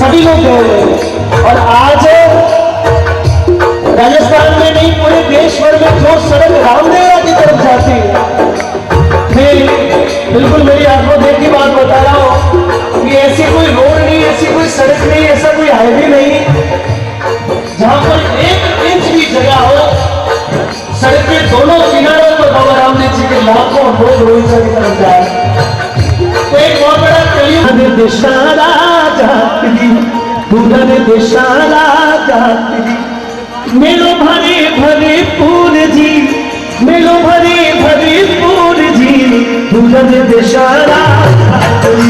सभी लोग गए और आज राजस्थान में नहीं पूरे देश भर में जो सड़क रामदेवरा की तरफ जाती है, मैं बिल्कुल मेरी आंखों देख की बात बता रहा हूं कि ऐसी कोई रोड नहीं, ऐसी कोई सड़क नहीं, ऐसा कोई हाईवे नहीं जहां पर एक इंच भी जगह हो सड़क के दोनों किनारों पर बाबा रामदेव जी के लाखों लोग रोहिंसा की तरफ जाए। तो एक बहुत बड़ा कलियुग दिशारा जाती, पूरन दिशारा जाती, मेलो भरे भरे फूल जी, मेलो भरे भरे फूल जी, पूरन दिशारा जाती,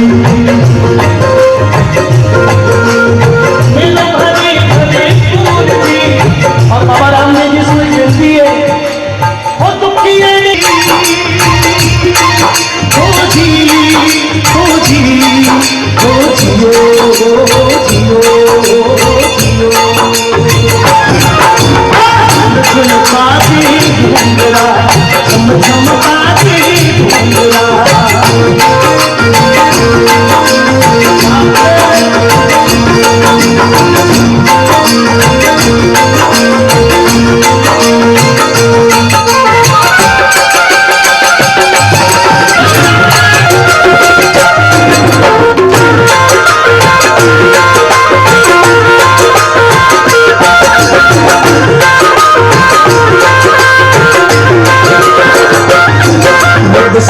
मेलो भरे भरे फूल जी। और बाबा रामदेव जी से कहती है हो दुखी हो जी, हो जी, हो जियो, हो जियो, झुमकाती घुंघरा, झुमझुमकाती घुंघरा, This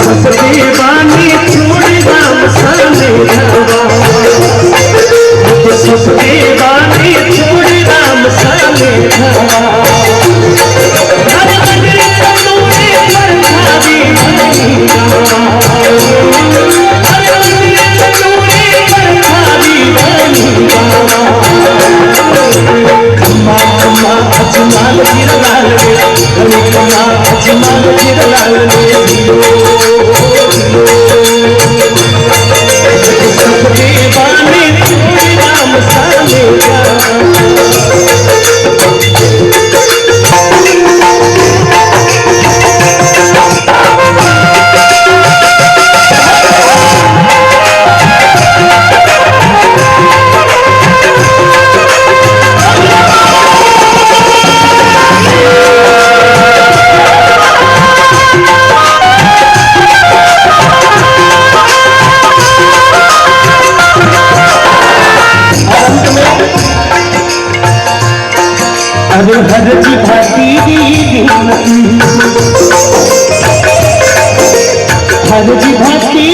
जिरलाल ने जियो सपने बाने थोड़ी राम साले अरे हर जी भाती हर जी भाती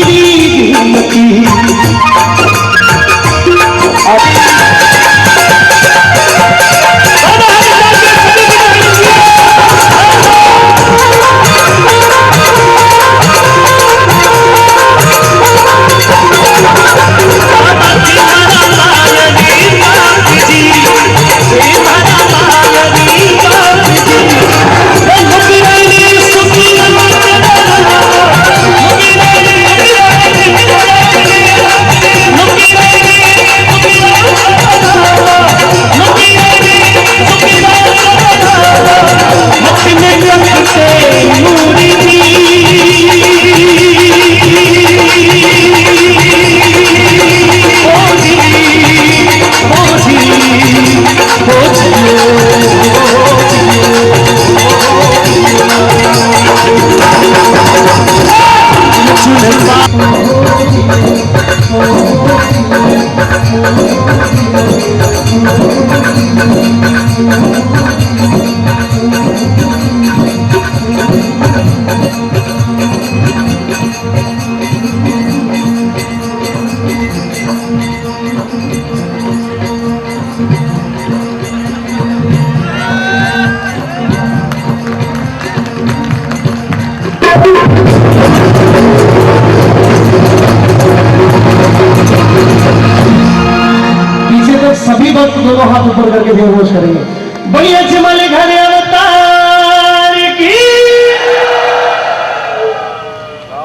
सभी भक्त दोनों हाथ ऊपर करके बेहोश करेंगे। बड़ी अच्छी मालिक हरे अवतार की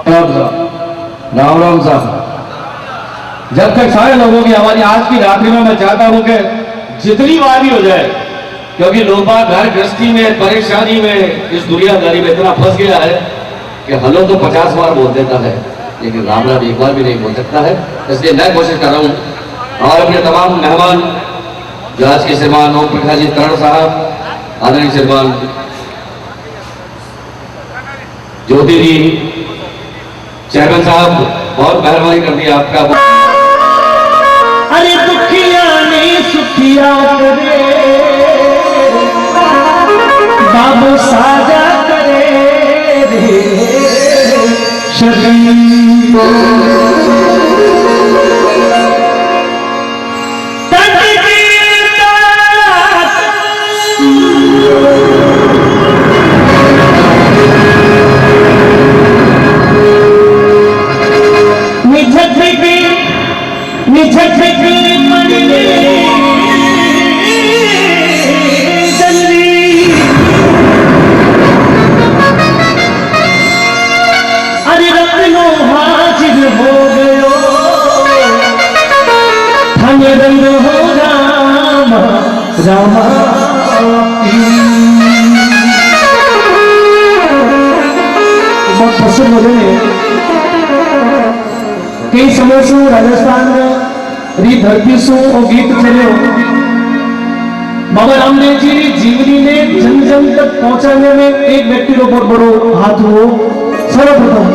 राम राम साहब। जब तक सारे लोगों की हमारी आज की रात्रि में मैं चाहता हूं कि जितनी बार भी हो जाए, क्योंकि लोग बाग घर गृहस्थी में परेशानी में इस दुनियादारी में इतना फंस गया है कि हलो तो 50 बार बोल देता है लेकिन राम राम एक बार भी नहीं बोल सकता है। इसलिए मैं कोशिश कर रहा हूं और अपने तमाम मेहमान जो आज के श्रीमान ओम प्रकाश जी करण साहब, आदरणीय श्रीमान ज्योति जी चेयरमैन साहब, बहुत मेहरबानी कर दी आपका। अरे दुखिया नहीं सुखिया करे बाबू साजा करे रे शरीर रामा बहुत पसंद बोले कई समय से राजस्थान में री धरती सु और गीत चले बाबा रामदेव जी की जीवनी ने जन जन तक पहुंचाने में एक व्यक्ति को बहुत बड़ो हाथ हो सर्वप्रथम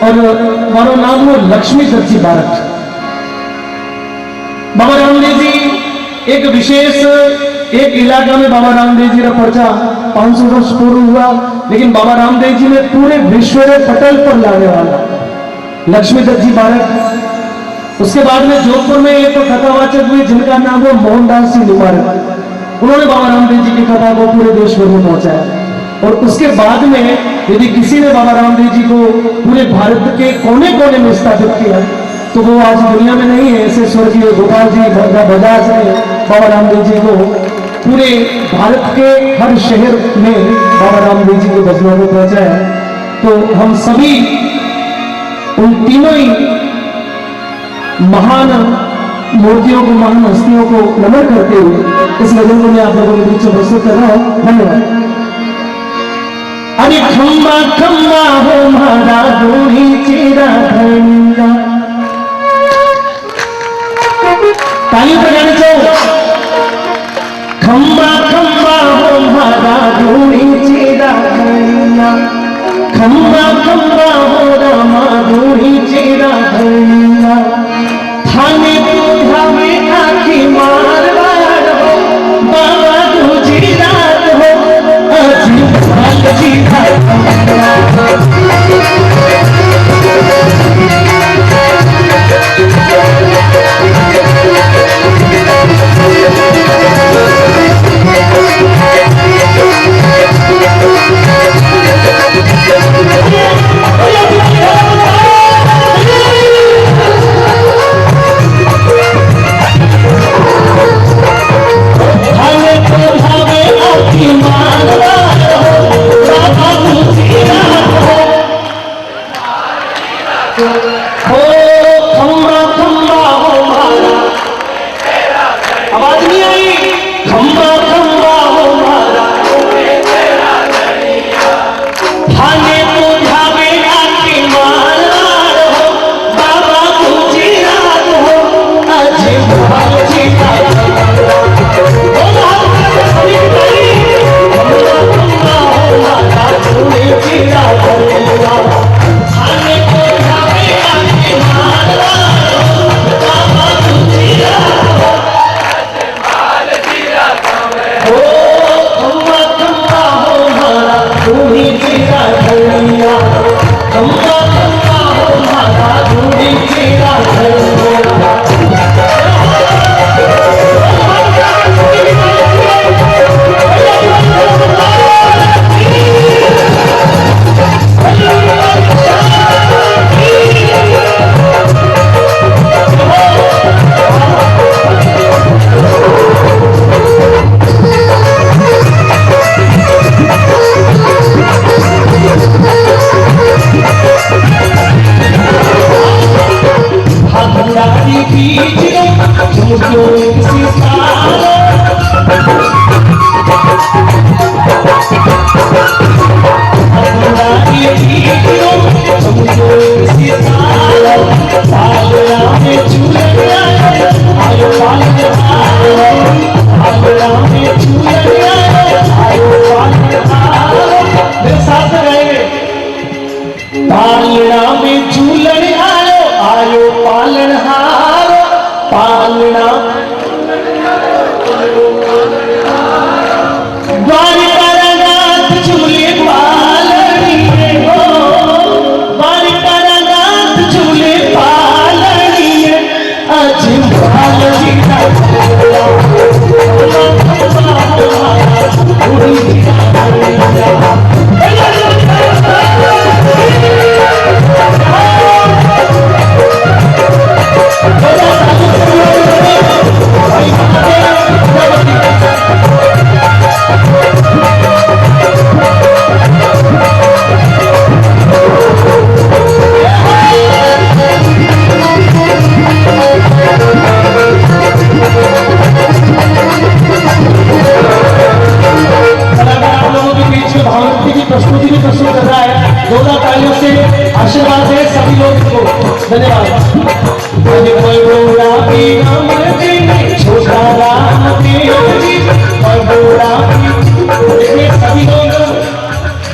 और मारो नाम हो लक्ष्मी दत्त भारत। बाबा रामदेव जी एक विशेष एक इलाका में बाबा रामदेव जी का पर्चा 500 वर्ष पूर्व हुआ, लेकिन बाबा रामदेव जी ने पूरे विश्व में पटल पर लाने वाला लक्ष्मी दत्त जी भारत। उसके बाद में जोधपुर में एक कथावाचक हुए जिनका नाम हुआ मोहनदास सिंह निमारे, उन्होंने बाबा रामदेव जी की कथा को पूरे देश भर में पहुंचाया। और उसके बाद में यदि किसी ने बाबा रामदेव जी को पूरे भारत के कोने कोने में स्थापित किया तो वो आज दुनिया में नहीं है। ऐसे स्वर्गीय गोपाल जी बजाज ने बाबा रामदेव जी को पूरे भारत के हर शहर में बाबा रामदेव जी के भजनों को पहुंचाया है। तो हम सभी उन तीनों ही महान मूर्तियों को, महान हस्तियों को नमन करते हुए इस भजन को मैं आप लोगों के बीच में प्रस्तुत कर रहा हूं। धन्यवाद। अरे खम्बा खम्बा हो मारा दूरी चेरा धनिया, ताली बजाने चाहो। खम्बा खम्बा हो मारा दूरी चेरा धनिया, खम्बा खम्बा हो रामा दूरी चेरा धनिया, थाने तू धावे आखी मारवाड़ हो बाबा तुझी रात हो अजीब जी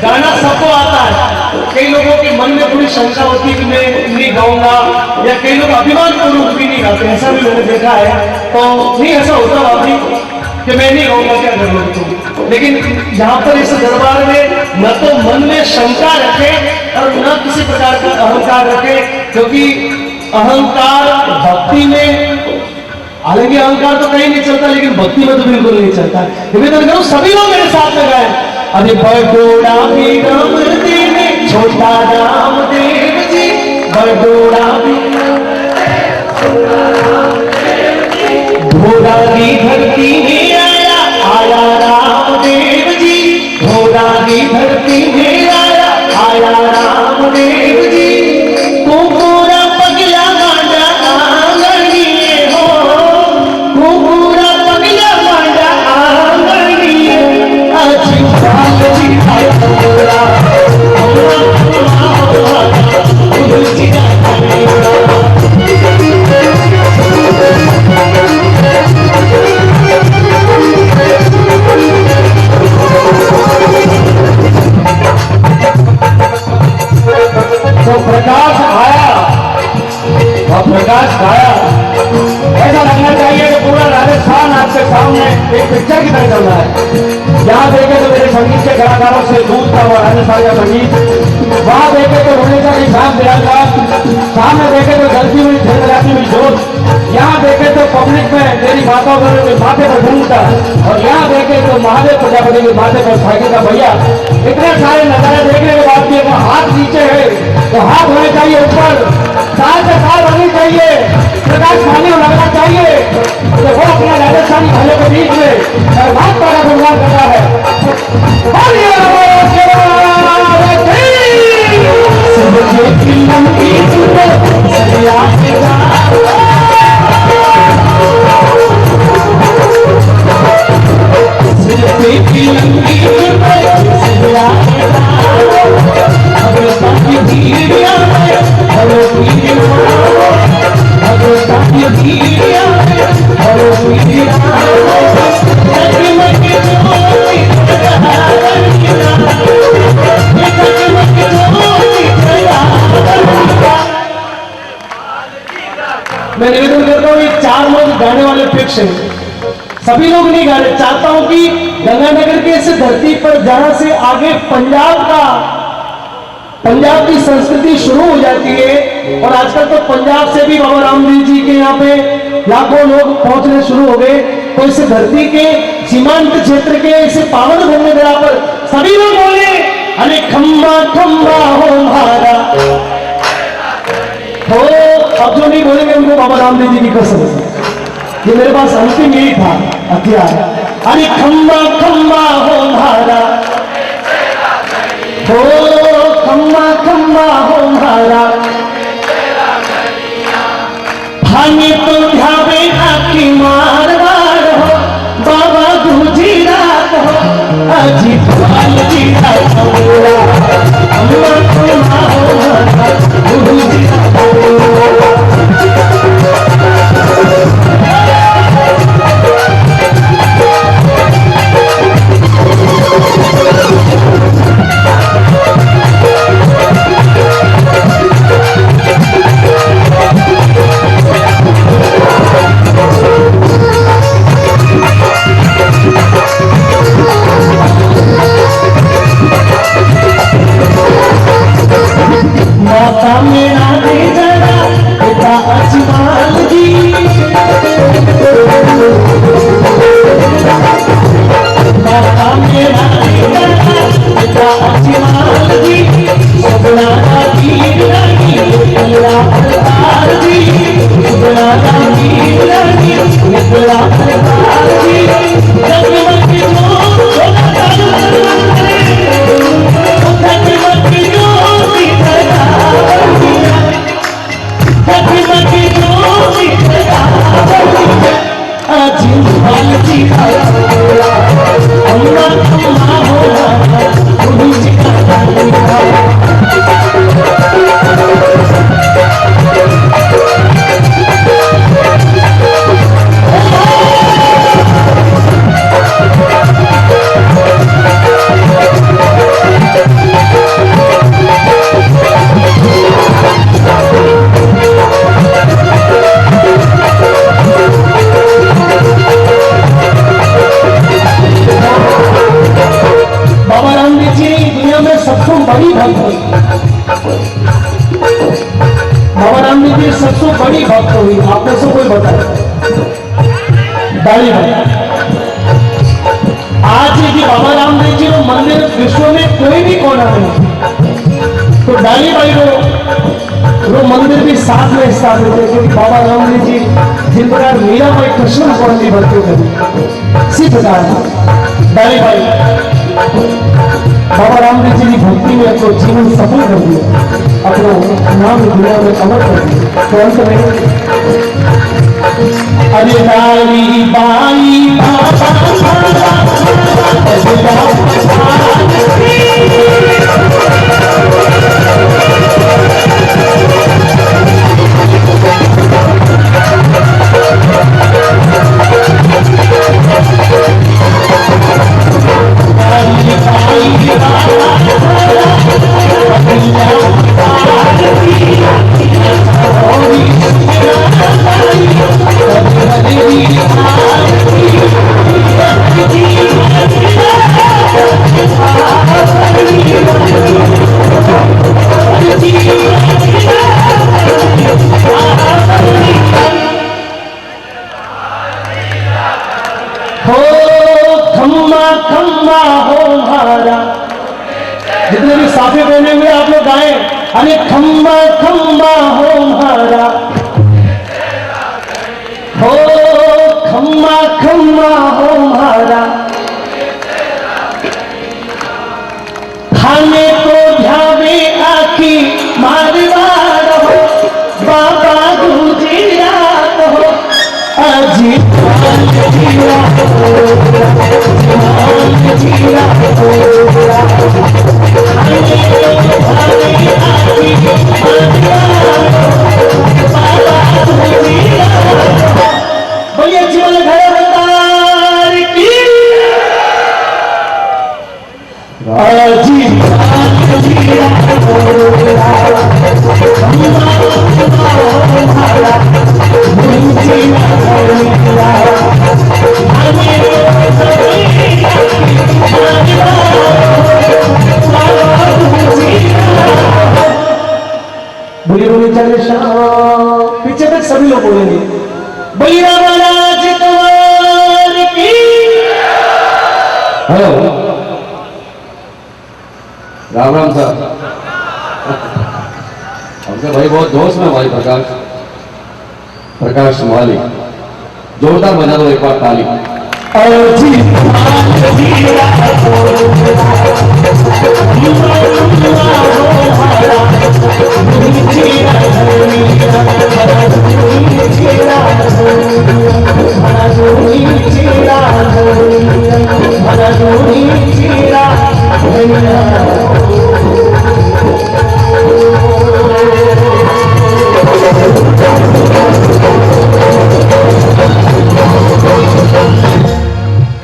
गाना सबको आता है। कई लोगों के मन में थोड़ी शंका होती है कि मैं नहीं गाऊंगा, या कई लोग अभिमान पूर्वक भी नहीं गाते, ऐसा भी मैंने देखा है। तो नहीं ऐसा होता बाबी कि मैं नहीं गाऊंगा, क्या करूँ। लेकिन यहाँ पर इस दरबार में न तो मन में शंका रखे और न किसी प्रकार का अहंकार रखे, क्योंकि अहंकार भक्ति में, हालांकि अहंकार तो कहीं नहीं चलता, लेकिन भक्ति में तो बिल्कुल नहीं चलता। निवेदन करूं सभी लोग मेरे साथ में गाएं। अरे बड़ोड़ा भी रामदेव, छोटा रामदेव जी, बड़ोड़ा भी घोड़ा की धरती में आया, आया कलाकारों से दूध का और अन्य सारे संगीत। वहां देखे तो रोने का निशान दयाल का, सामने देखे तो जलती हुई झलमलाती हुई जोत, यहाँ देखे तो पब्लिक में तेरी माता के माथे पर घूमता, और यहाँ देखे तो महादेव प्रजापति के माथे पर साइकिल का भैया। इतने सारे नजारे देखने के बाद भी अगर हाथ नीचे है तो हाथ होने चाहिए ऊपर, साल से साल होनी चाहिए, प्रकाश पानी लगना चाहिए, तो वो अपना राजस्थानी भाइयों के बीच में बहुत बड़ा गुणगान करता है। मैं निवेदन करता हूँ, ये 4 लोग गाने वाले फिक्स हैं, सभी लोग नहीं गा रहे। चाहता हूं कि गंगानगर के इस धरती पर जहां से आगे पंजाब की संस्कृति शुरू हो जाती है, और आजकल तो पंजाब से भी बाबा रामदेव जी के यहाँ पे लाखों लोग पहुंचने शुरू हो गए, तो इस धरती के सीमांत क्षेत्र के इस पावन भूमि धरा पर सभी लोग बोले, अरे खम्बा खम्बा हो मारा हो। अब जो नहीं बोलेंगे उनको बाबा रामदेव जी की कसम, ये मेरे पास अंतिम यही था हथियार। अरे खम्बा खम्बा हो मारा हो, खम्बा खम्बा हो मारा, भांगे तो ढाबे आखी मार मार हो, बाबा दूजी रात हो, अजी पाल जी रात हो, खम्बा खम्बा हो मारा, दूजी रात हो। माता मेरा दे जरा पिता अजमाल जी, माता मेरा दे जरा पिता अजमाल जी, सुबला वीर रानी मेरा अवतार जी, सुबला वीर रानी मेरा अवतार जी, जगमग जो बाबा रामदेव जी सबसे बड़ी भक्त हुई, आपने से कोई बताया दाढ़ी भाई। आज की बाबा रामदेव जी को मंदिर विश्व में कोई भी कोना नहीं, तो डाली भाई वो मंदिर भी साथ में स्थापित है, क्योंकि बाबा रामदेव जी जिन प्रकार मीरा भाई कृष्ण कौन की भक्ति करी, इसी प्रकार डाली भाई बाबा रामदेव जी की भक्ति में अपना जीवन सफल कर दिया, अपना नाम दुनिया में अमर कर दिया। तो अंत में अरे डाली बाई Thank you. हाथे पहने हुए आप लोग गाए, अरे खम्बा खम्बा हो मारा, हो खम्बा खम्बा हो मारा, खाने को ध्यावे आखी मारवाड़ हो, बाबा गुजिया हो, अजी जिया हो, जिया हो, खाने को ध्यावे आखी मारवाड़ हो, बाबा गुजिया हो। बोलिए जीवन घरदार की अजी जिया बोलिए बोलिए चले शाम, पीछे तक सभी लोग बोलेंगे बोलिए महाराज कुमार की। Hello, Ram Ram sir. हमसे भाई बहुत दोस्त में हमारी प्रकाश माली, जोरदार बजा दो एक बार ताली।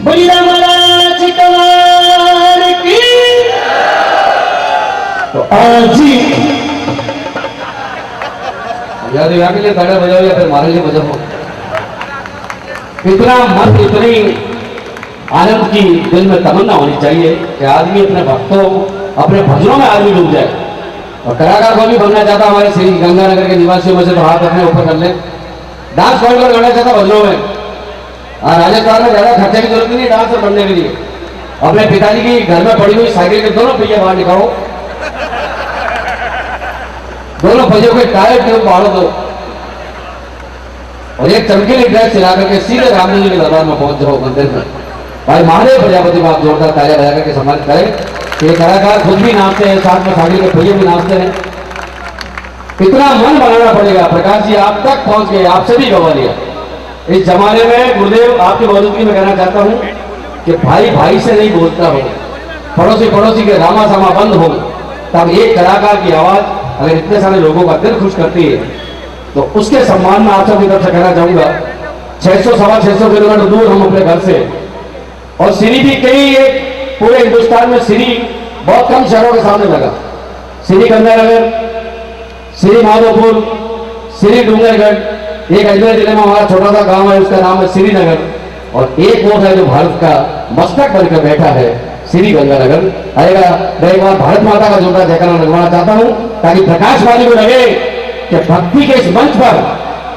बोलिए महाराज कुमार की। तो आज ही याद यहाँ के लिए ताड़ा बजाओ या फिर हमारे लिए बजाओ। इतना मन, इतनी आनंद की दिल में तमन्ना होनी चाहिए कि आदमी अपने भक्तों, अपने भजनों में आदमी डूब जाए। और कलाकार को भी बनना चाहता हमारे श्री गंगानगर के निवासियों में से तो हाथ अपने ऊपर कर ले। डांस कॉन्कर करना चाहता भजनों में, और राजस्थान में ज्यादा खर्चे की जरूरत नहीं डांसर बनने के लिए। अपने पिताजी की घर में पड़ी हुई साइकिल के दोनों पहिए बाहर निकालो, दोनों पहियों के टायर के ऊपर दो और एक चमकीली ड्रेस सिला करके सीधे रामदेव जी के दरबार में पहुंच जाओ मंदिर में। भाई महादेव प्रजापति को आप जोरदार तालियां बजा करके सम्मानित करें कि कलाकार खुद भी नाचते हैं, साथ में साइकिल के पहिए भी नाचते हैं। इतना मन बनाना पड़ेगा। प्रकाश जी आप तक पहुंच गए, आपसे भी गवा लिया। इस जमाने में गुरुदेव आपकी मौजूदगी में कहना चाहता हूं कि भाई भाई से नहीं बोलता हो, पड़ोसी पड़ोसी के रामा सामा बंद हो, तब एक कलाकार की आवाज अगर इतने सारे लोगों का दिल खुश करती है तो उसके सम्मान में आप सबकी तरफ से कहना चाहूंगा 600-650 किलोमीटर दूर हम अपने घर से, और श्री भी कई एक पूरे हिंदुस्तान में श्री बहुत कम शहरों के सामने लगा। श्री गंगानगर, श्री माधोपुर, श्री डूंगरगढ़, एक अजमेर जिले में हमारा छोटा सा गांव है, उसका नाम है श्रीनगर, और एक वो है जो भारत का मस्तक बनकर बैठा है, श्री गंगानगर आएगा। मैं एक बार भारत माता का जोरदार जयकारा लगवाना चाहता हूं ताकि प्रकाश वाली को लगे कि भक्ति के इस मंच पर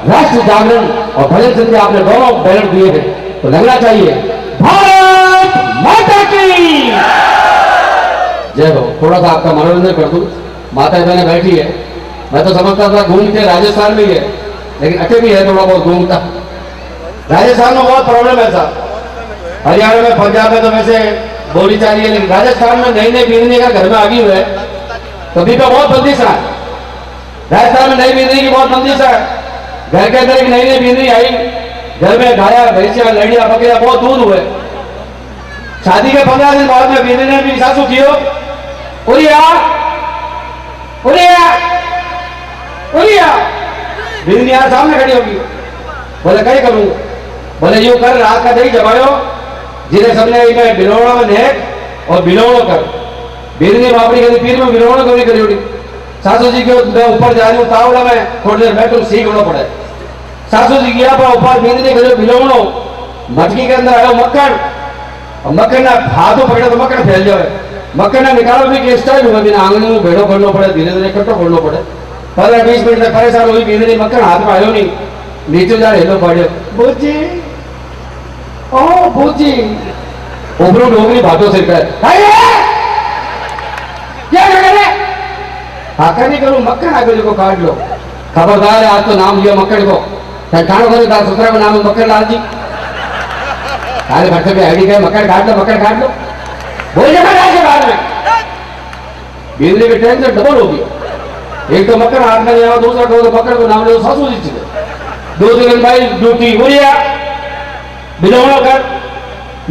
राष्ट्र जागरण और भजन संध्या आपने दोनों बैनर दिए हैं, तो लगना चाहिए भारत माता की जय हो। थोड़ा सा आपका मनोरंजन कर दूं, माता बहने बैठी है, मैं तो समझता था घूम के राजस्थान में ही है, लेकिन अटे भी है थोड़ा बहुत घूमता। राजस्थान में बहुत प्रॉब्लम है साहब, हरियाणा में, पंजाब में तो वैसे बोली चाली है, लेकिन राजस्थान में नई नई बिजली का घर में आ गई हुई है, कभी का बहुत बंदिश है। राजस्थान में नई बिजली की बहुत बंदिश है। घर के अंदर एक नई नई बिजली आई, घर में गाया भैंसिया लड़िया बकरिया बहुत दूध हुए। शादी के 15 दिन बाद में बिजली ने भी सासू कियो उरिया उरिया उरिया, बिजली यहाँ सामने खड़ी होगी, बोले कहीं करूं, बोले यूं कर रात का दही जमायो जिन्हें सबने में बिलोड़ो में नेक और बिलोड़ो कर। बिजली बापड़ी कहती पीर में बिलोड़ो कभी करी उड़ी। सासू जी के ऊपर जा रही हूँ तावड़ा में, थोड़ी देर बैठो सीख लो पड़े। सासू जी गया पर ऊपर बिजली करो बिलोड़ो, मटकी के अंदर आयो मक्खन, और मक्खन ना हाथों पकड़े तो मक्खन फैल जाए, मक्खन ना निकालो भी कि स्टाइल हुआ बिना आंगन में भेड़ो करना पड़े, धीरे धीरे इकट्ठो करना पड़े। 15-20 मिनट तक परेशान हुई, बिजली मक्खन हाथ में आयो नहीं, नीचे जा हेलो पड़े बूजी ओ बूजी, ऊपरों डोगरी बातों से क्या कर रहे आकर नहीं करूँ मक्खन आगे को काट लो। खबरदार है आज तो नाम लिया मक्खन को खाना को दाल सत्रह का नाम है मक्खन लाल जी। सारे भट्टे पे आईडी गए मक्खन काट लो बोल जाना बाद में बिजली की टेंशन डबल होगी। एक तो मक्खन हाथ में लिया दूसरा को मक्खन को नाम ले सासू जी दूसरे दिन भाई ड्यूटी बोलिया बिजौड़ा कर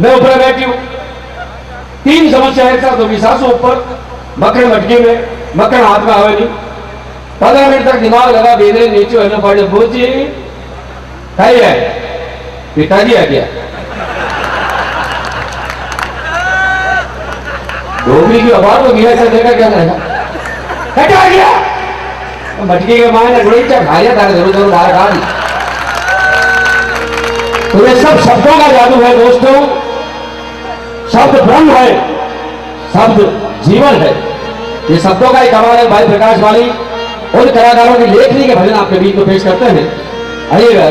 मैं ऊपर बैठी हूँ। 3 समस्या एक साथ होगी सासू ऊपर मक्खन मटकी में मक्खन हाथ में आवे नहीं। 15 मिनट तक दिमाग लगा बेदरे नीचे होने पड़े बोझी कही है पिताजी आ गया। डोगरी की आवाज तो गया देखा क्या करेगा कटा गया मटकी के माँ ने रोई क्या खाया था जरूर जरूर बाहर खा ली। तो ये सब शब्दों का जादू है दोस्तों। शब्द ब्रह्म है शब्द जीवन है। ये शब्दों का ही कमाल है। भाई प्रकाश वाली उन कलाकारों की लेखनी के भजन आपके बीच में पेश करते हैं। आइएगा।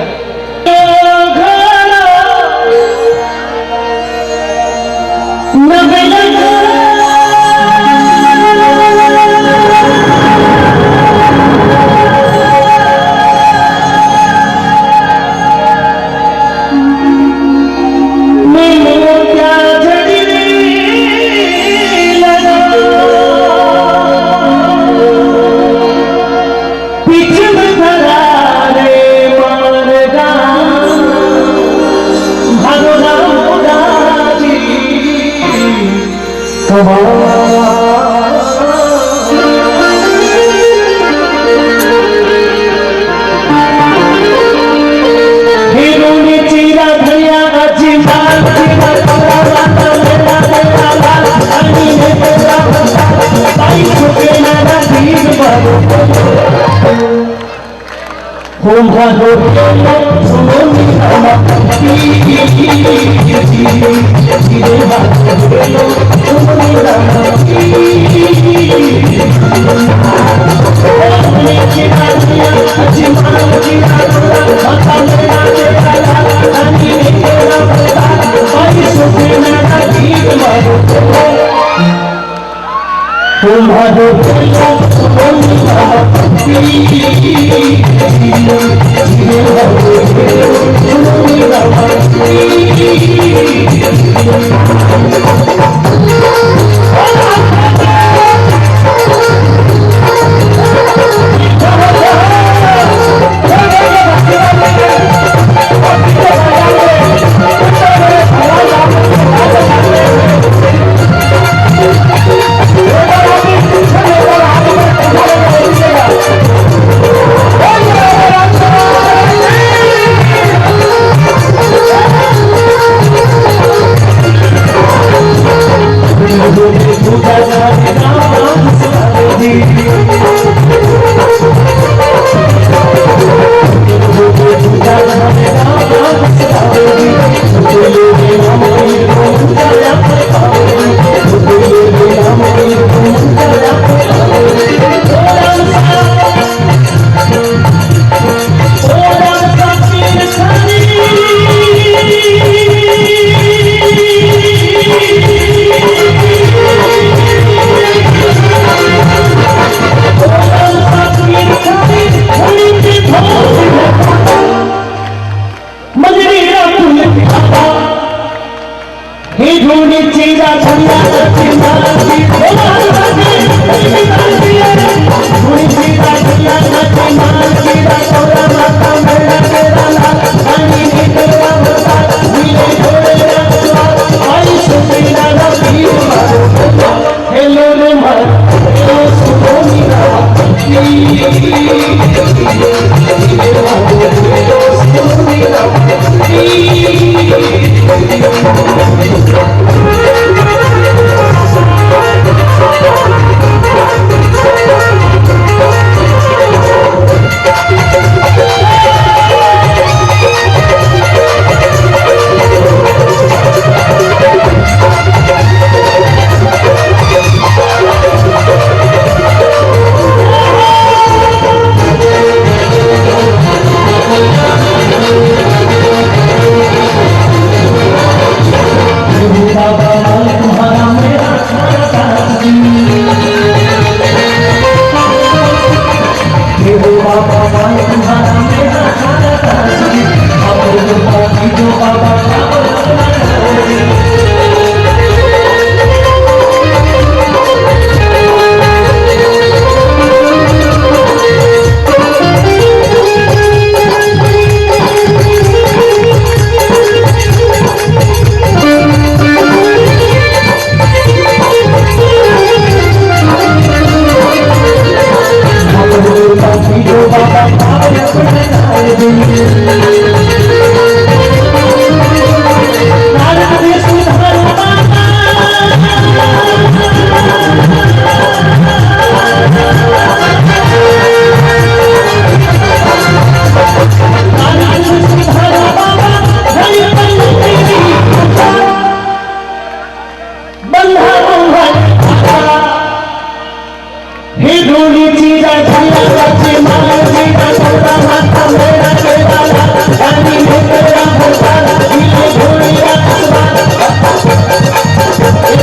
हे ढोली चीजा चलिया बच्चे माला चीजा छोटा माता मेरा केवाला गानी में तेरा भोपाला दिले ढोली राजवा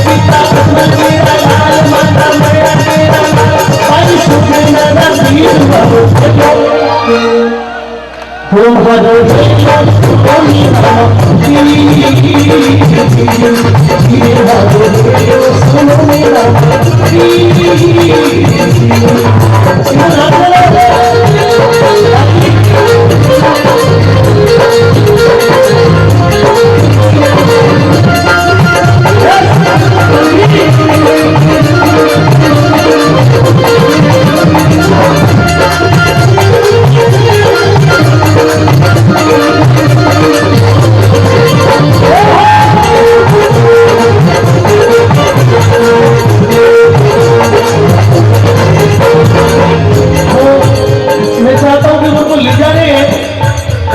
पिता कमल मेरा लाल माता मेरा तेरा लाल भाई सुखी नदा वीर बाबू हो भदो देखो कोनी नाम ये भदो देखो सुनो मेरा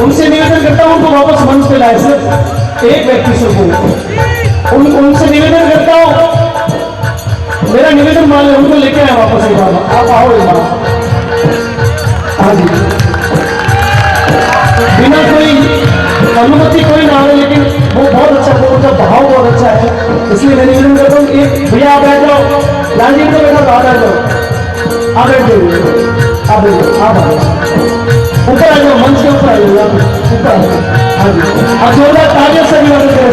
उनसे निवेदन करता हूं उनको वापस मंच पे लाए सिर्फ एक व्यक्ति से उनसे निवेदन करता हूं मेरा निवेदन मान लें उनको लेके आए वापस एक बार आप आओ एक बार हाँ जी बिना कोई अनुमति कोई ना हो लेकिन वो बहुत अच्छा वो उनका भाव बहुत अच्छा है इसलिए मैं निवेदन करता हूँ एक भैया आप बैठ जाओ लालजी को बैठा बाहर आ जाओ आप बैठ जाओ आप बैठ जाओ आप ऊपर आ जाओ मंच के ऊपर आ जाओ ऊपर आ जाओ हाँ जी और जोरदार तालियां सभी वाले करें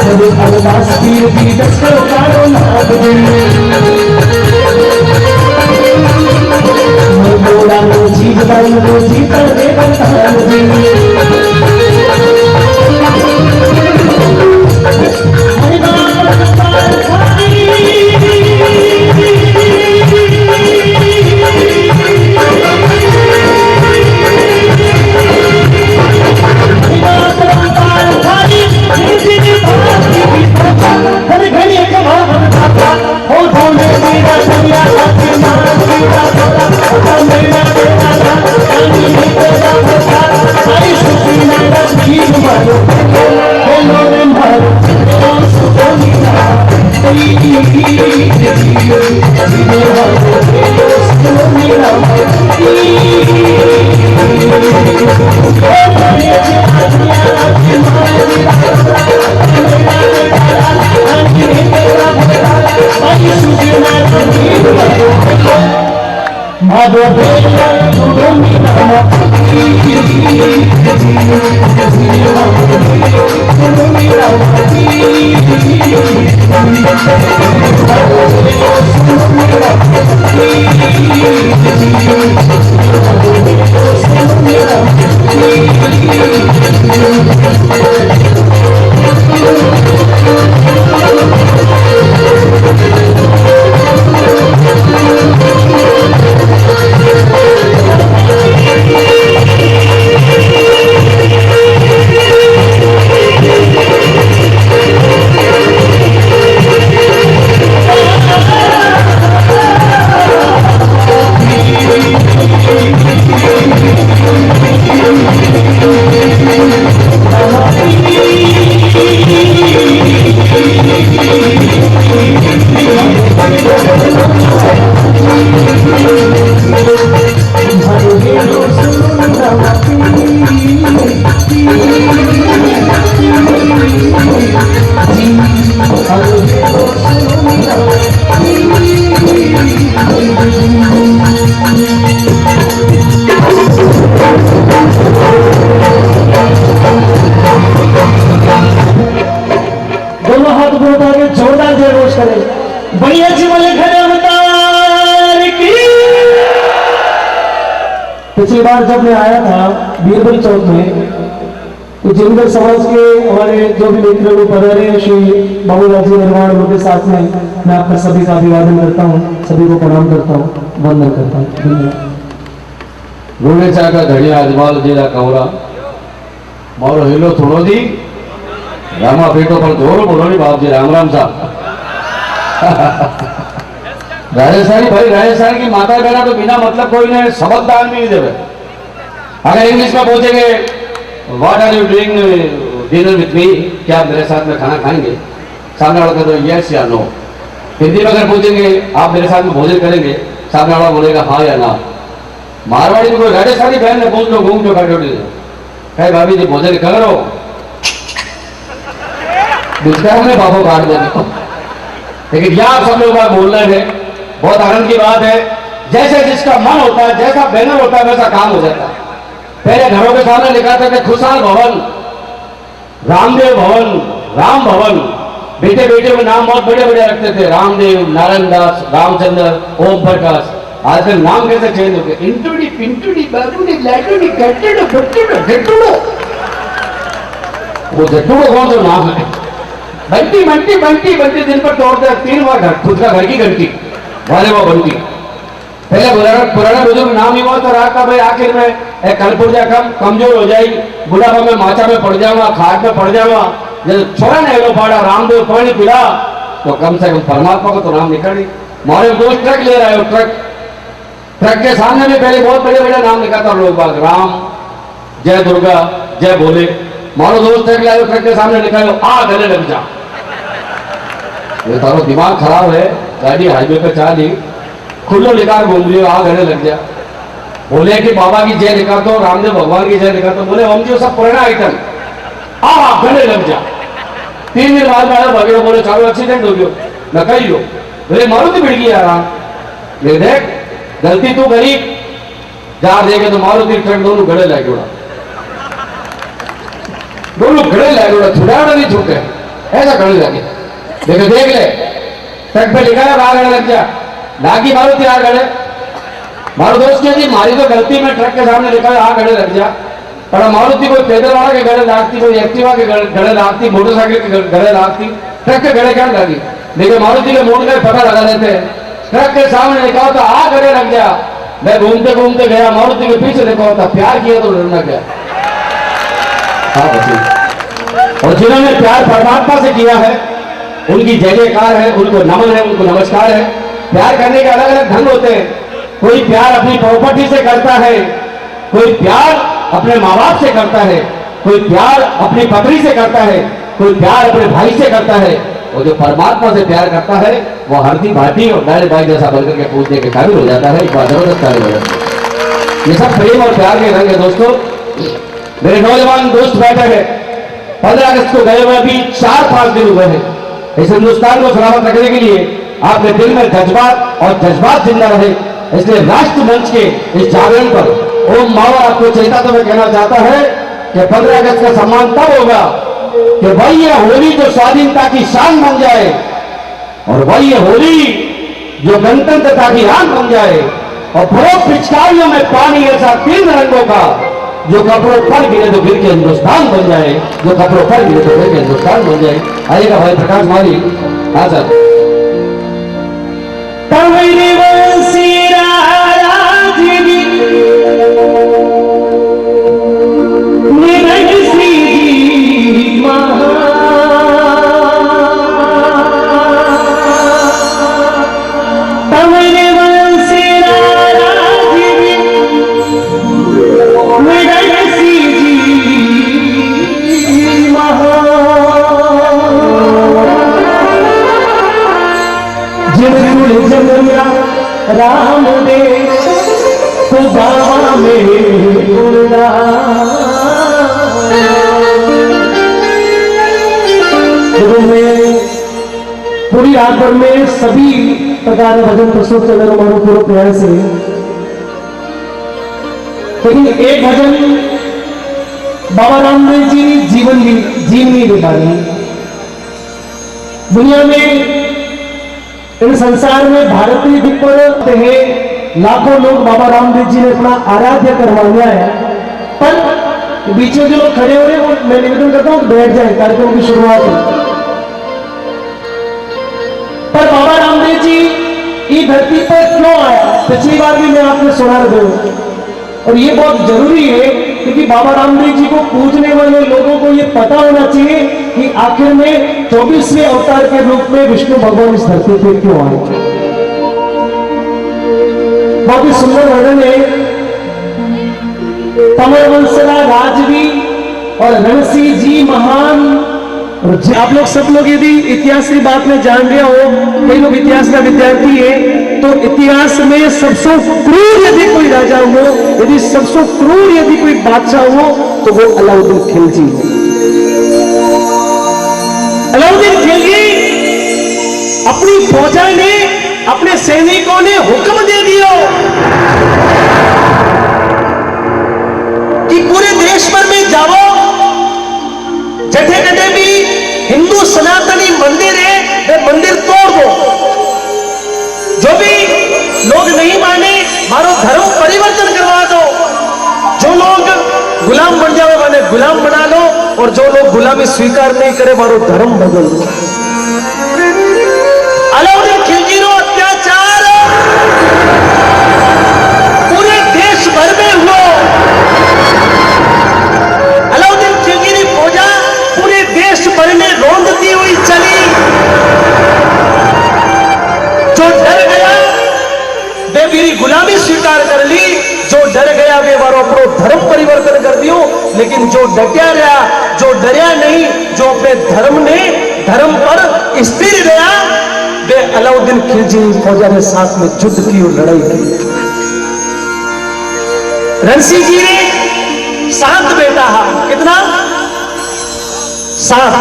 सभी अरदास पीर की दस्तो कारो नाद दी मोड़ा नो जीत बाई नो जीत दे बंधान दी बढ़िया जीवन पिछली बार जब मैं आया था बीरबल चौक में तो जिनगर समाज के हमारे जो भी मित्र लोग पधारे श्री बाबूलाल जी निर्माण के साथ में मैं आपका सभी का अभिवादन करता हूँ, सभी को प्रणाम करता हूँ, वंदन करता हूँ। धन्यवाद का धड़िया अजमाल जी कवरा मारो हिलो थोड़ो दी रामा बेटो पर जोर बोलो नहीं बाप जी राम राम साहब। राजस्थानी भाई राजस्थान की माता बहना तो बिना मतलब कोई ने सबक दान भी नहीं देवे। अगर इंग्लिश में पूछेंगे what are you doing dinner with me, क्या आप मेरे साथ में खाना खाएंगे सामने वाला कहते हो यस या नो। हिंदी में अगर पूछेंगे आप मेरे साथ में भोजन करेंगे, सामने वाला बोलेगा हाँ या ना। मारवाड़ी में कोई राजस्थानी बहन ने पूछ लो घूम जो कहे भाभी जी भोजन करो, दूसरा हमें बाबू काट देने। लेकिन यहाँ सब लोग बोल रहे हैं, बहुत आनंद की बात है। जैसे जिसका मन होता है, जैसा बैनर होता है वैसा काम हो जाता है। पहले घरों के सामने लिखा था कि खुशहाल भवन, रामदेव भवन, राम भवन, बेटे बेटे में नाम बहुत बड़े बड़े रखते थे, रामदेव, नारायण दास, रामचंद्र, ओम प्रकाश। आजकल नाम कैसे चेंज हो गए, इंटूडी पिंटूडी बाबूडी लाडूडी गट्टूडो बट्टूडो गट्टूडो। वो गट्टूडो कौन सा नाम है? बंटी बंटी बंटी बंटी दिन पर तोड़ते 3 बार घर, खुद का घर की घंटी वाले वो बंटी। पहले पुराना बुजुर्ग नाम ही हुआ तो रहा था भाई आखिर में एक कलपुर्जा कमजोर हो जाएगी, बुढ़ापा में माचा में पड़ जाऊंगा, खाट में पड़ जाऊंगा। जब छोड़ा नहीं लो पाड़ा रामदेव पानी पिला तो कम से कम परमात्मा को तो नाम निकल ही। मोरे दोस्त ट्रक ले रहा है, ट्रक के सामने में पहले बहुत बड़े बड़े नाम लिखा था लोग बाग, राम, जय दुर्गा, जय भोले। मारो दोस्त ट्रक लाए, ट्रक के सामने लिखा है आ गले लग जा। ये तारो दिमाग खराब है, गाड़ी हाईवे पे चाली खुल्लो लिखा घूम रही हो, आ गले लग जा। बोले कि बाबा की जय लिखा तो, रामदेव भगवान की जय लिखा तो, बोले हम जो सब पुराना आइटम आ गले लग जा। 3 दिन बाद में भगे, बोले चलो एक्सीडेंट हो गयो, न कही हो, बोले मारुति भिड़ गई यार। ये देख गलती तू गरीब जा देखे तो मारुति ट्रक दोनों गड़े लाए जोड़ा, दोनों गड़े लाए जोड़ा, छुड़ा नहीं छूटे, ऐसा गड़े लगे। देखो देख ले, ट्रक पे लिखा है आ गड़े लग जा, लागी मारुति आ गड़े। मारो दोस्त के जी मारी तो गलती में ट्रक के सामने लिखा है आ गड़े लग जा, पर मारुति कोई पैदल वाला के गड़े लागती, कोई एक्टिवा के गड़े लागती, मोटरसाइकिल के गड़े लागती, ट्रक के गड़े क्या लगी। लेकिन मारुति के मोड़ का पता लगा लेते हैं, ट्रक के सामने लिखा होता आ गड़े लग जा। मैं घूमते घूमते गया, मारुति के पीछे लिखा होता प्यार किया तो डरना क्या। हाँ बच्चे, और जिन्होंने प्यार परमात्मा से किया है उनकी जय जयकार है, उनको नमन है, उनको नमस्कार है। प्यार करने के अलग अलग ढंग होते हैं। कोई प्यार अपनी प्रॉपर्टी से करता है, कोई प्यार अपने माँ बाप से करता है, कोई प्यार अपनी पत्नी से करता है, कोई प्यार अपने भाई से करता है। और जो परमात्मा से प्यार करता है वो हरती भाटी और डायरे भाई जैसा बनकर के पूछने के काबिल हो जाता है। एक बार जबरदस्त कार्य हो जाता है। ये सब प्रेम और प्यार के रंग है दोस्तों। मेरे नौजवान दोस्त बैठे हैं, 15 अगस्त को गए हुए अभी 4-5 दिन हुए हैं। इस हिंदुस्तान को सलामत रखने के लिए आपके दिल में जज्बात और जज्बात जिंदा रहे, इसलिए राष्ट्र मंच के इस जागरण पर ओम मावा आपको चेताते हुए कहना चाहता है कि 15 अगस्त का सम्मान तब होगा कि वही ये होली जो स्वाधीनता की शान बन जाए, और वही ये होली जो गणतंत्रता की आन बन जाए, और फरोख पिचकारियों में पानी ऐसा 3 रंगों का जो कपड़ों पर गिरे तो गिर के हिंदुस्तान बन जाए, जो कपड़ों पर गिरे तो गिर के हिंदुस्तान बन जाए। आइएगा भाई प्रकाश माली। हाँ सर। राम दे तो बाबा में पूरी रात भर में सभी प्रकार का भजन प्रस्तुत कर रहे हमारे पूरे प्रयास से। लेकिन एक भजन बाबा रामदेव जी जीवनी दे पाई। दुनिया में इन संसार में भारतीय दिक्कत है, लाखों लोग बाबा रामदेव जी ने अपना आराध्य करवा लिया है, पर बीच में जो लोग खड़े हो रहे हैं वो मैं निवेदन करता हूं बैठ जाए, कार्यक्रम की शुरुआत है। पर बाबा रामदेव जी ये धरती पर क्यों आया, पिछली बार भी मैं आपने सुना रहा, और ये बहुत जरूरी है क्योंकि बाबा रामदेव जी को पूजने वाले लोगों को ये पता होना चाहिए कि आखिर में 24वें अवतार के रूप में विष्णु भगवान इस धरती पर क्यों आए। बहुत ही सुंदर वर्णन है। तमर वंशना राजवी और रणसिंह जी महान और आप लोग सब लोग यदि इतिहास की बात में जान रहे हो, कई लोग इतिहास का विद्यार्थी है, तो इतिहास में सबसे क्रूर यदि कोई राजा हो, यदि सबसे क्रूर यदि कोई बादशाह हो, तो वो अलाउद्दीन खिलजी है। अलाउद्दीन खिलजी अपनी फौजा ने, अपने सैनिकों ने हुक्म दे दिया कि पूरे देश भर में जाओ, जठे जठे भी हिंदू सनातनी मंदिर है वे मंदिर तोड़ दो, जो भी लोग नहीं माने मारो धर्म परिवर्तन करवा दो, जो लोग गुलाम बन जाओ माने गुलाम बना लो, और जो लोग गुलामी स्वीकार नहीं करे मारो धर्म बदल दो। अलाउद्दीन खिलजी नो अत्याचार पूरे देश भर में हुआ। अलाउद्दीन खिलजी की फौजा पूरे देश भर में रोंदती हुई चली। जो डर गया वे मेरी गुलामी स्वीकार कर ली, जो डर गया वे वारो अपनो धर्म परिवर्तन कर दियो, लेकिन जो डटा रहा, जो डरिया नहीं, जो अपने धर्म पर स्थिर रहा, वे अलाउद्दीन खिलजी फौजा ने साथ में युद्ध की और लड़ाई की। रणसी जी ने 7 बेटा हा, कितना 7।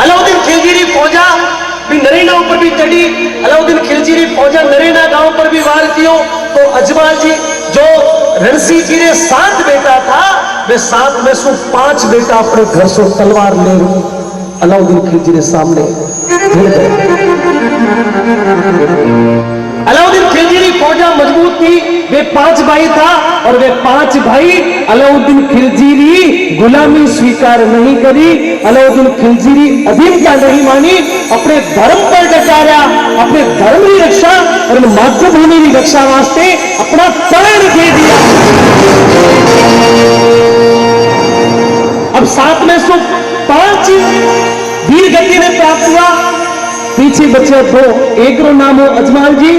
अलाउद्दीन खिलजी की फौजा भी नरेना ऊपर भी चढ़ी। अलाउद्दीन खिलजी की फौजा नरेना गांव पर भी वार कियो, तो अजमल जी जो रणसी जी ने 7 बेटा था, वे 7 में से 5 बेटा अपने घर से तलवार ले अलाउद्दीन खिलजी के सामने गिर गए। अलाउद्दीन खिलजी की फौजा मजबूत थी, वे 5 भाई था, और वे 5 भाई अलाउद्दीन खिलजी की गुलामी स्वीकार नहीं करी, अलाउद्दीन खिलजी की अधीनता नहीं मानी, अपने धर्म पर डटा रहा, अपने धर्म की रक्षा और मातृभूमि की रक्षा वास्ते अपना प्राण दे दिया। अब 7 में से 5 वीर गति ने प्राप्त हुआ, पीछे बचे 2, एक रो नाम हो अजमल जी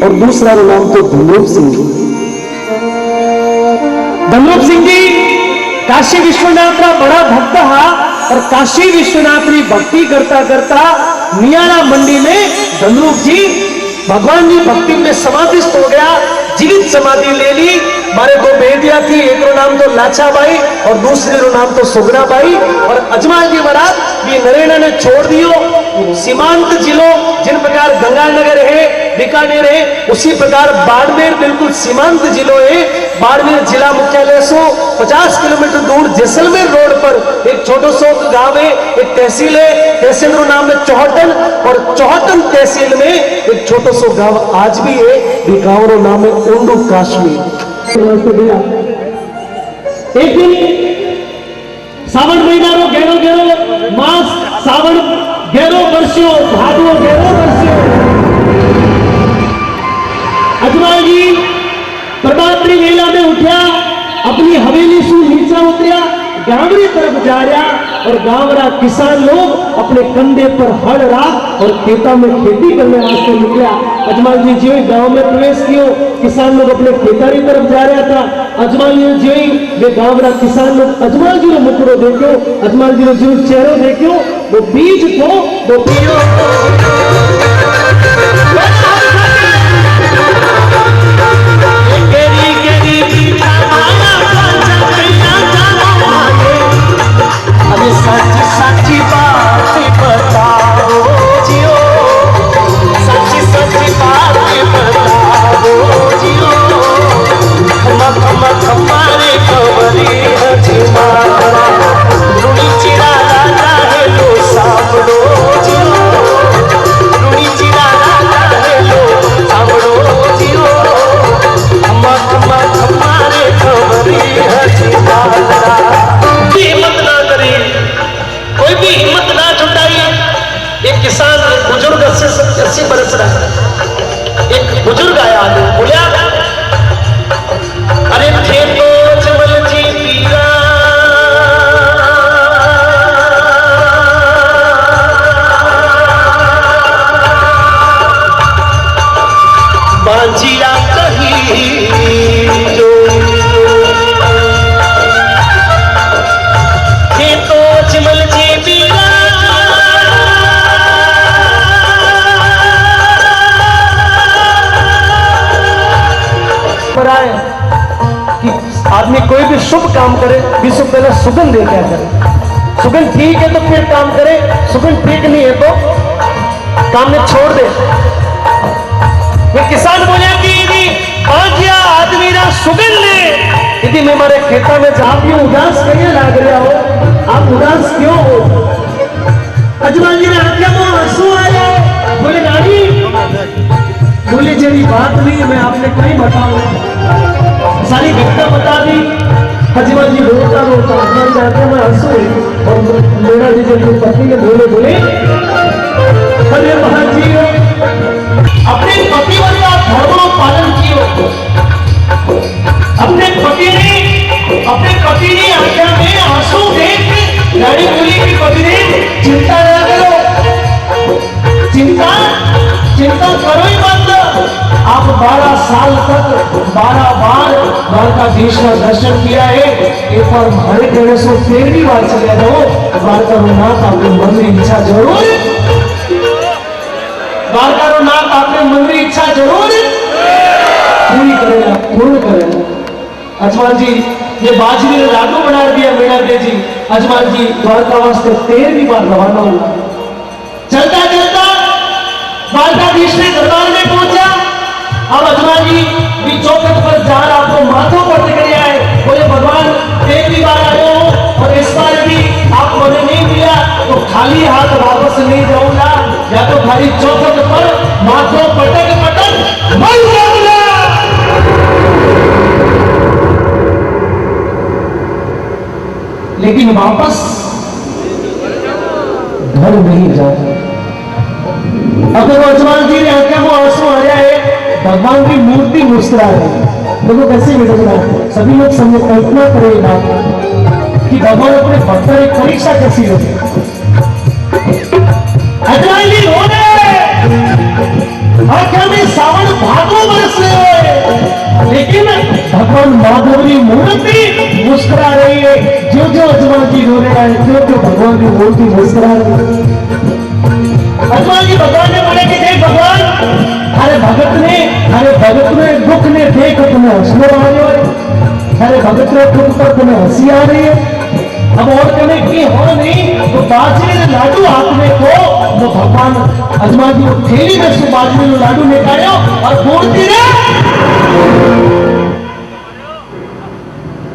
और दूसरा रो नाम तो धनरूप सिंह जी। धनरूप सिंह जी काशी विश्वनाथ का बड़ा भक्त था, और काशी विश्वनाथ की भक्ति करता करता नियाला मंडी में धनरूप जी भगवान की भक्ति में समाधिस्थ हो गया, जीवित समाधि ले ली। मारे 2 बेटियां थी, एक रो नाम तो लाछाबाई और दूसरे रो नाम तो सुगनाबाई। और अजमल जी महाराज ये नरेना ने छोड़ दियो। सीमांत जिलों जिन प्रकार गंगानगर है, बीकानेर है, उसी प्रकार बाड़मेर बिल्कुल सीमांत जिलों है। बाड़मेर जिला मुख्यालय से 50 किलोमीटर दूर जैसलमेर रोड पर एक छोटो सो गांव है, एक तहसील है, तहसील का नाम है चौहटन, और चौहटन तहसील में एक छोटो सो गांव आज भी है, ये गांव का नाम है ओंडू कश्मीर। एक दिन सावन महीना रो घेरो घेरो मास, सावन घेरो वर्षो, भादो घेरो वर्षो। अजमल जी प्रभातरी वेला में उठा, अपनी हवेली से नीचा उतरिया, गांव की तरफ जा रहा, और गांव रा किसान लोग अपने कंधे पर हल राख और खेतों में खेती करने वास्ते निकला। अजमल जी जो ही गांव में प्रवेश किया, किसान लोग अपने खेता की तरफ जा रहा था। अजमल जी जो ही वे गांव रा किसान लोग अजमल जी रो मुखड़ो देखो, अजमल जी रो जो चेहरो देखो, वो बीज को वो पियो। साची साची बात बताओ जियो, साची साची बात बताओ जियो, मत मत हमारे खबरी हजमारा, रुणी चिरा राजा है लो सामड़ो जियो, रुणी चिरा राजा है लो सामड़ो जियो, मत मत हमारे खबरी हजमारा। हिम्मत ना करी, कोई भी हिम्मत ना जुटाई। एक किसान, एक बुजुर्ग 80 बरस रहा, एक बुजुर्ग आया, आदमी बोलिया, अरे थे तो जमल जी पीरा, बांझिया कही जो थे तो जमल जी आदमी कोई भी शुभ काम करे विश्व पहले सुगंध दे क्या करे। सुगंध ठीक है तो फिर काम करे, सुगंध ठीक नहीं है तो काम में छोड़ दे। ये किसान बोले कि यदि पांच आदमी ना सुगंध ले, यदि मैं हमारे खेता में आप ये उदास करिए लाग रहा हो, आप उदास क्यों हो? अजमान जी ने आंखें में आंसू आए, बोले नानी बोले जेरी बात नहीं मैं आपने कहीं बताऊं, सारी घटना बता दी। हजमा जी रोता रोता अंदर जाके मैं आंसू और मेरा जी जब पत्नी ने बोले अरे महाजी अपने पति वाला धर्मों पालन कियो, अपने पति ने आंखों में आंसू देख गाड़ी बोली कि पति ने चिंता न करो, चिंता करो ही मत। आप 12 साल तक 12 बार द्वारकाधीश का दर्शन किया है, एक बार हरे कहने से 13वीं बार चले जाओ द्वारकानाथ आपके मन में इच्छा जरूर, द्वारकानाथ आपके मन में इच्छा जरूर पूरी करेगा, पूर्ण करेगा। अजमान जी ये बाजरी ने लाडू बना दिया मीणा दे जी। अजमान जी द्वारका वास्ते 13वीं बार रवाना हुआ। चलता चलता द्वारकाधीश ने दरबार में पहुंचा। अब अजमान जी भी चौखट पर जा रहा, आपको माथों पर दिख आए, बोले भगवान 13वीं बार आए हो और इस बार भी आप मुझे नहीं मिला तो खाली हाथ वापस नहीं जाऊंगा, या तो खाली चौखट पर माथों पटक पटक मर जाऊंगा। लेकिन वापस घर नहीं जाए। अगर अजमान जी ने आंखें को आंसू आ जाए, भगवान की मूर्ति मुस्कुरा रही। देखो कैसे मुस्कुरा, सभी लोग समझ कल्पना करेगा कि भगवान अपने भक्तों की परीक्षा कैसी होती। अजमान जी रो रहे, आंखें में सावन भादों बरस रहे, लेकिन भगवान माधवरी मूर्ति मुस्कुरा रही है। जो जो अजमान जी रो रहे हैं, जो भगवान की मूर्ति मुस्कुरा रही है। अजमान जी भगवान ने बोले कि देख भगवान, अरे भगत ने दुख ने देख तुम्हें हंसने आ रहे हो, अरे भगत ने दुख पर तुम्हें हंसी आ रही है। अब और कहने की हो नहीं तो बाजरे ने लाडू हाथ में को वो भगवान अजमान जी को थैली में से बाजरे ने लाडू निकाले और मूर्ति ने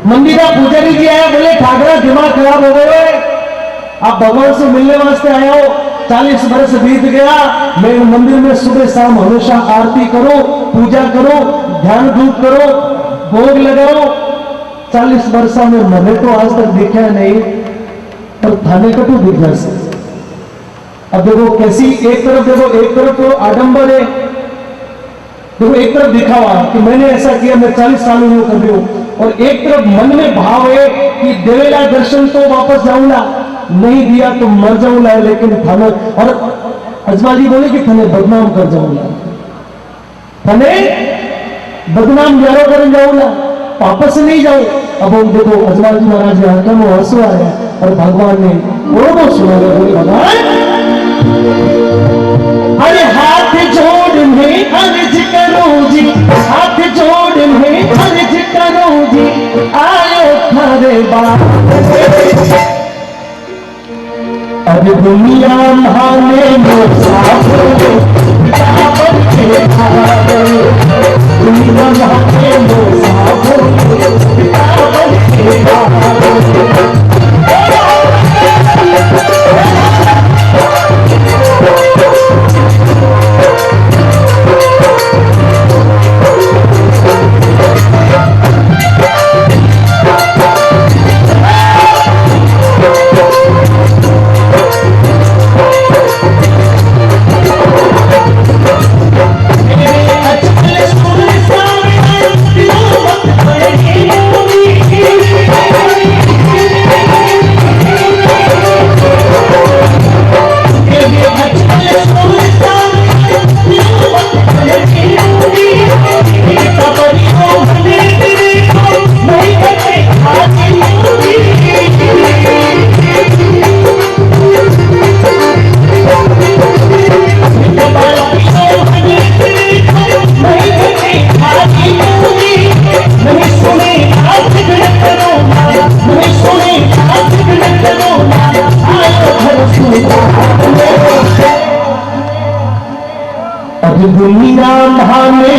मंदिर का पुजारी जी आया, बोले ठाकरा दिमाग खराब हो गए, आप भगवान से मिलने वास्ते आए हो, 40 बरस बीत गया, मैं मंदिर में सुबह शाम हमेशा आरती करो, पूजा करो, ध्यान धूप करो, भोग लगाओ, 40 वर्षों में मैंने तो आज तक देखा नहीं, पर थाने का तो दिखा से। अब देखो कैसी एक तरफ तो आडंबर है, देखो एक तरफ दिखावा कि मैंने ऐसा किया, मैं 40 साल में कर रही हूं, और एक तरफ मन में भाव है कि देवेला दर्शन तो वापस जाऊंगा, नहीं दिया तो मर जाऊंगा, लेकिन थाने और अजमान जी बोले कि थाने बदनाम कर जाऊंगा, थाने बदनाम यारो कर जाऊंगा, वापस नहीं जाऊं। अब हम देखो अजमान जी महाराज ने आंखों में आंसू आया और भगवान ने वो सुना, बोले भगवान अरे हाथ जोड़ में अर्ज करो जी, हाथ जोड़ में अर्ज करो जी, आयो थारे बाप अब दुनिया माने मुसाफिर काबर के भागे, दुनिया माने मुसाफिर काबर के भागे। दुनिया भाने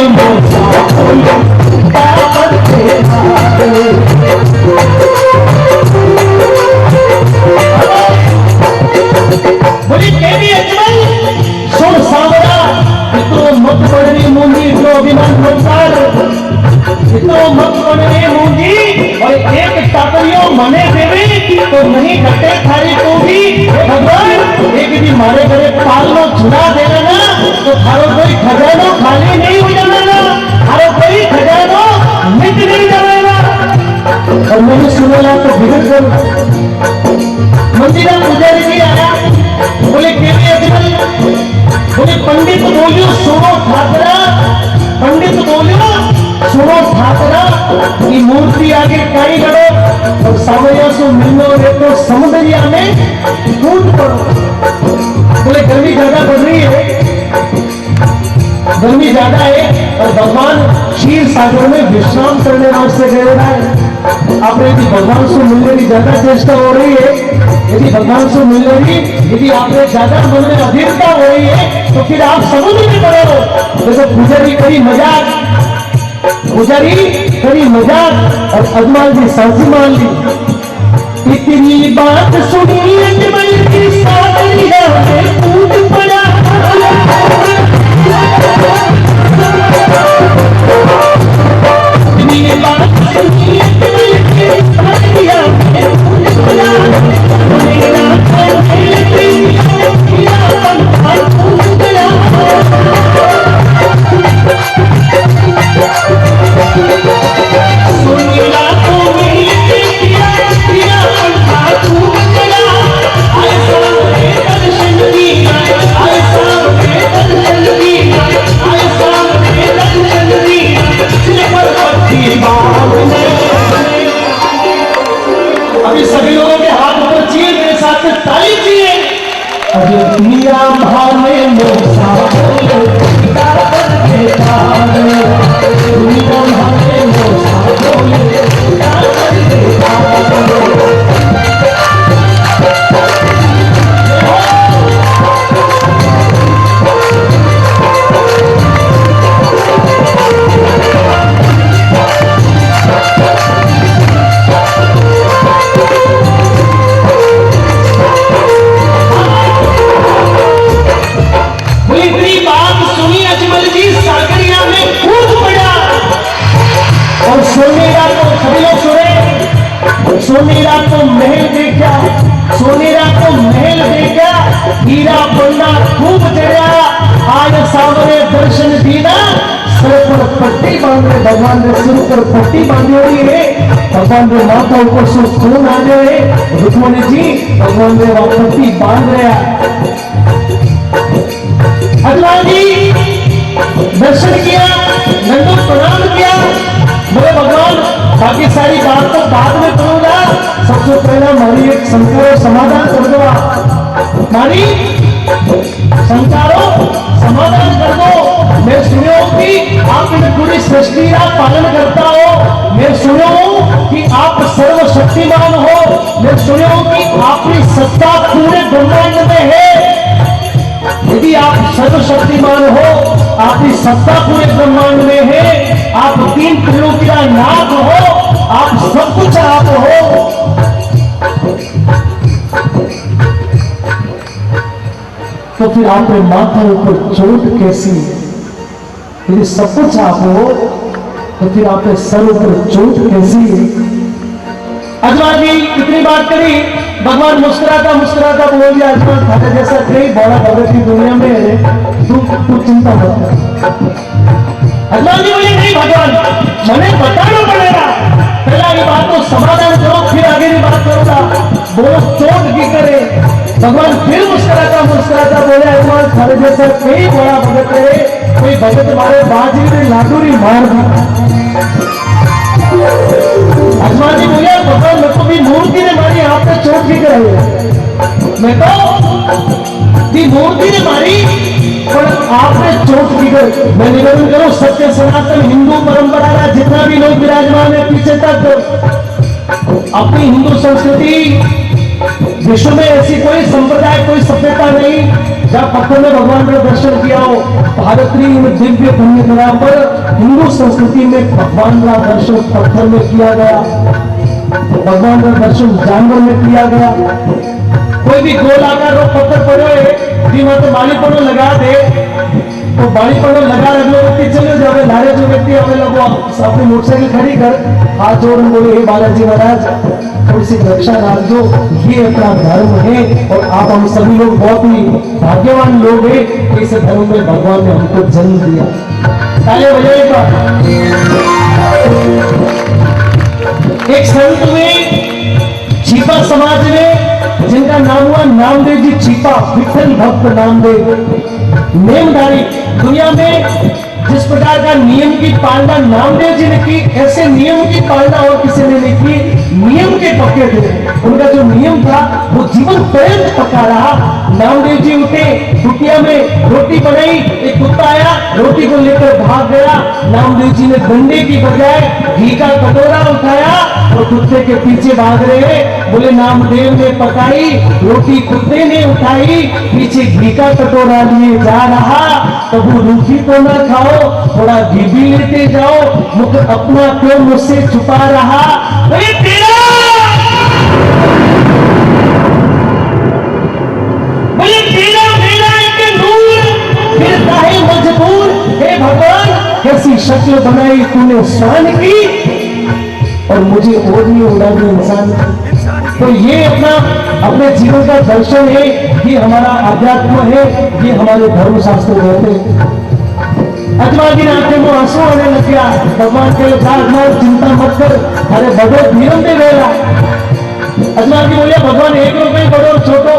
बोली केवी अजमल सुन सावरा इतो मत पड़नी मूंगी इतो अभिमान मत इतो मत पड़नी मूंगी और एक टाकरियों मने देवे तो नहीं कटे थारी तो भी भगवान एक भी मारे घरे पालनो छुड़ा देना ना तो थारो कोई खजानो खाली नहीं हो जाना ना थारो कोई खजानो मिट नहीं जाएगा। और मैंने सुना तो बिगड़ गया मंदिरा पुजारी जी आया बोले केवी अजमल बोले पंडित बोलियो सुनो ठाकरा पंडित बोलियो सुनो ठाकरा की मूर्ति आगे काई करो और सामया सो मिलनो रे तो समुद्रिया में कूद पड़ो। बोले गर्मी ज्यादा बढ़ रही है गर्मी ज्यादा है और भगवान क्षीर सागर में विश्राम करने वास्ते गए रहा है। आप यदि भगवान से मिलने की ज्यादा चेष्टा हो रही है यदि भगवान से मिलने की यदि आपने ज्यादा मन में अधीरता हो रही है तो फिर आप समुद्र में पड़े हो। जैसे पुजारी करी मजाक और अजमल जी सांसी मान ली इतनी बात सुनी अजमल की सागरिया में कूद पड़ा इतनी बात सुनी अजमल की सागरिया में कूद पड़ा मेरा अभी सभी लोगों के हाथ ऊपर चाहिए मेरे साथ में ताली चाहिए। अभी मीरा भाने मोसा सोनेरा को महल देखा सोनेरा को महल देखा हीरा बन्ना खूब चढ़ा आज सामने दर्शन दीना सर पर पट्टी बांधे भगवान ने सिर पर पट्टी बांधी हुई है भगवान ने माथा ऊपर से खून आ गए रुक्मणी जी भगवान ने वह पट्टी बांध रहा। हनुमान जी दर्शन किया नंदू प्रणाम किया बोले भगवान बाकी सारी बात तो बाद में करूंगा सबसे पहला हमारी एक शंका समाधान कर दो मानी शंकारो समाधान कर दो। मैं सुनो कि आप इन पूरी सृष्टि का पालन करता हो मैं सुनो कि आप सर्वशक्तिमान हो मैं सुनो कि आपकी सत्ता पूरे ब्रह्मांड में है। यदि आप सर्वशक्तिमान हो आपकी सत्ता पूरे ब्रह्मांड में है आप तीन त्रिलोकी का नाथ हो आप सब कुछ आप हो तो फिर आपके माथा ऊपर चोट कैसी यदि सब कुछ आप हो तो फिर आपके सर ऊपर चोट कैसी है। अजमल जी कितनी बात करी भगवान मुस्कुराता बोल दिया अजमल खाता जैसा कई बड़ा भगत की दुनिया में है तू चिंता मत कर। अजमल जी बोले नहीं भगवान मैंने बताना पड़ेगा पहला ये बात तो समाधान करो फिर आगे की बात करूंगा बोलो चोट की करे। भगवान फिर मुस्कुराता बोले अजमल थारे जैसा कई बड़ा भगत है कोई भगत मारे बाजी में लाडूरी मार दी। अजमल जी बोले भगवान मैं तो भी मूर्ति ने मारी आपने चोट की करे मैं तो मूर्ति ने मारी पर आपने चोट की कर। मैं निवेदन करूं सत्य सनातन हिंदू परंपरा का जितना भी लोग विराजमान है पीछे तक अपनी हिंदू संस्कृति विश्व में ऐसी कोई संप्रदाय कोई सभ्यता नहीं जब पत्थर में भगवान का दर्शन किया हो, भारतीय दिव्य पुण्य कला पर हिंदू संस्कृति में भगवान का दर्शन पत्थर में किया गया, भगवान का दर्शन जानवर में किया गया। कोई भी गोल आकार रो पत्थर पड़े जी मत बालीपनो लगा दे तो बालीपनो लगा रखलो व्यक्ति चले जावे, लारे जो व्यक्ति हमें लोगों अपनी मोटरसाइकिल खड़ी कर हाथ जोड़ बोले हे बालाजी महाराज थोड़ी सी रक्षा डाल दो, ये अपना धर्म है और आप हम सभी लोग बहुत ही भाग्यवान लोग हैं कि इस धर्म में भगवान ने हमको जन्म दिया। तालियां बजाइएगा। एक संत में चीपा समाज में जिनका नाम हुआ नामदेव जी चीपा, विठल भक्त नामदेव, नेमधारी। दुनिया में जिस प्रकार का नियम की पालना नामदेव जी ने की, ऐसे नियम की पालना और किसी ने नहीं की। नियम के पक्के थे, उनका जो नियम था वो जीवन पर्यंत पक्का रहा। नामदेव जी उठे, कुटिया में रोटी बनाई, एक कुत्ता आया, रोटी को लेकर भाग गया। नामदेव जी ने डंडे की बजाय घी का कटोरा उठाया और कुत्ते के पीछे भाग रहे। बोले नामदेव ने पकाई रोटी, कुत्ते ने उठाई, पीछे घी का कटोरा लिए जा रहा। कबू रूखी तो ना खाओ, थोड़ा घी भी लेते जाओ, मुख अपना क्यों मुझसे छुपा रहा। बोले तेरा मेरा एक नूर, फिर काहे मजबूर। हे भगवान कैसी शक्ल बनाई तूने शान की और मुझे ओढ़नी उड़ा दी इंसान। तो ये अपने जीवन का दर्शन है, ये हमारा अध्यात्म है, ये हमारे धर्म शास्त्र कहते हैं। अजमा की आंखें में आंसू आने लग गया। भगवान के लिए चिंता मत कर, अरे भगवत धीरम दे गया। अजमा की बोलिए भगवान एक रुपये बड़ो छोटो,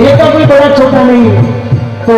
एक का कोई बड़ा छोटा नहीं। तो